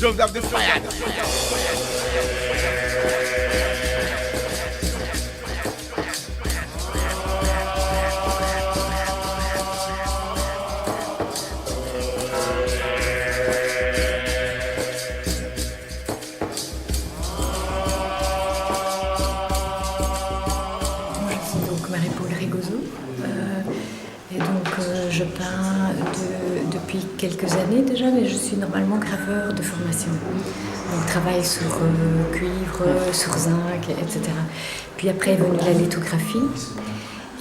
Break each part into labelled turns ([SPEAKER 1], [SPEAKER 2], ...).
[SPEAKER 1] Don't have the fire.
[SPEAKER 2] Marie-Paul Rigoso. Je peins depuis quelques années déjà, mais je suis normalement graveur de formation. Donc, je travaille sur cuivre, sur zinc, etc. Puis après est venue la lithographie.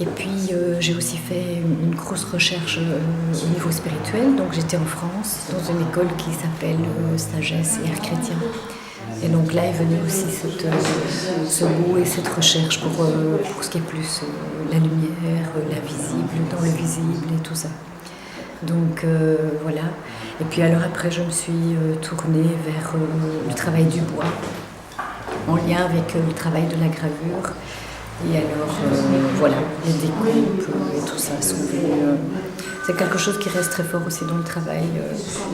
[SPEAKER 2] Et puis j'ai aussi fait une grosse recherche au niveau spirituel. Donc j'étais en France, dans une école qui s'appelle Sagesse et Art Chrétien. Et donc là est venue aussi ce goût et cette recherche pour ce qui est plus la lumière, l'invisible, dans le visible et tout ça. Donc voilà. Et puis alors après je me suis tournée vers le travail du bois, en lien avec le travail de la gravure. Et alors voilà, les découpes et tout ça sont venus. C'est quelque chose qui reste très fort aussi dans le travail,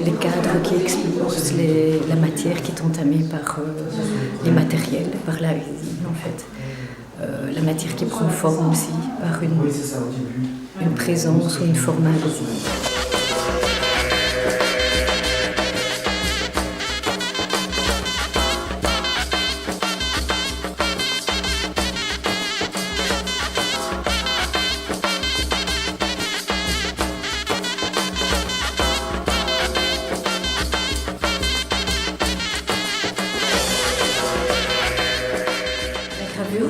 [SPEAKER 2] les cadres qui explosent, la matière qui est entamée par les matériels, par la résine en fait. La matière qui prend forme aussi par une présence ou une forme invisible.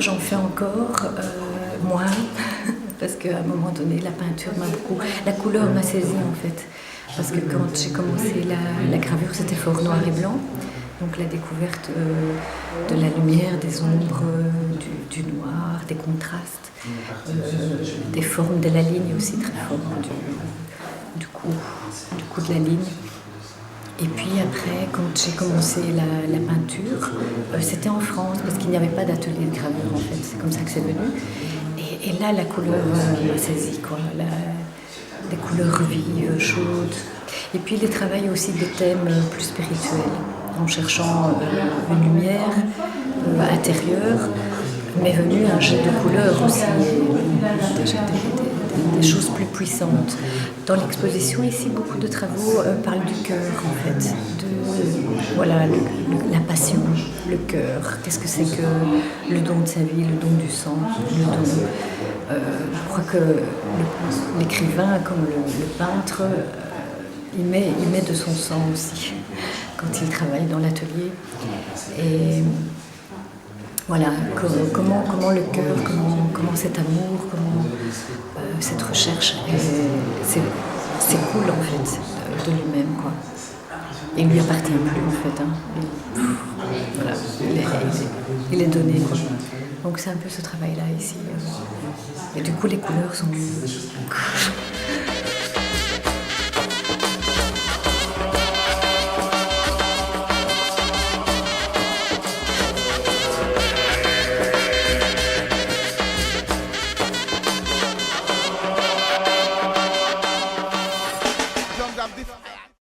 [SPEAKER 2] J'en fais encore, moins, parce qu'à un moment donné, la peinture m'a beaucoup... La couleur m'a saisie en fait, parce que quand j'ai commencé la gravure, c'était fort noir et blanc. Donc la découverte de la lumière, des ombres, du noir, des contrastes, des formes de la ligne aussi très fort, du coup de la ligne. Et puis après, quand j'ai commencé la peinture, c'était en France, parce qu'il n'y avait pas d'atelier de gravure en fait, c'est comme ça que c'est venu. Et là, la couleur m'a saisie, quoi. Des couleurs vives, chaudes. Et puis les travails aussi de thèmes plus spirituels, en cherchant une lumière intérieure, m'est venu un jet de couleurs aussi, des choses plus puissantes. Dans l'exposition ici, beaucoup de travaux parlent du cœur en fait, voilà, la passion, le cœur. Qu'est-ce que c'est que le don de sa vie, le don du sang, le don. Je crois que l'écrivain, comme le peintre, il met de son sang aussi quand il travaille dans l'atelier. Et voilà, comment le cœur, comment cet amour, comment cette recherche s'écoule en fait de lui-même, quoi. Il ne lui appartient plus en fait. Hein. Voilà, il est donné, quoi. Donc c'est un peu ce travail-là ici. Et du coup les couleurs sont...
[SPEAKER 1] Don't have the fire.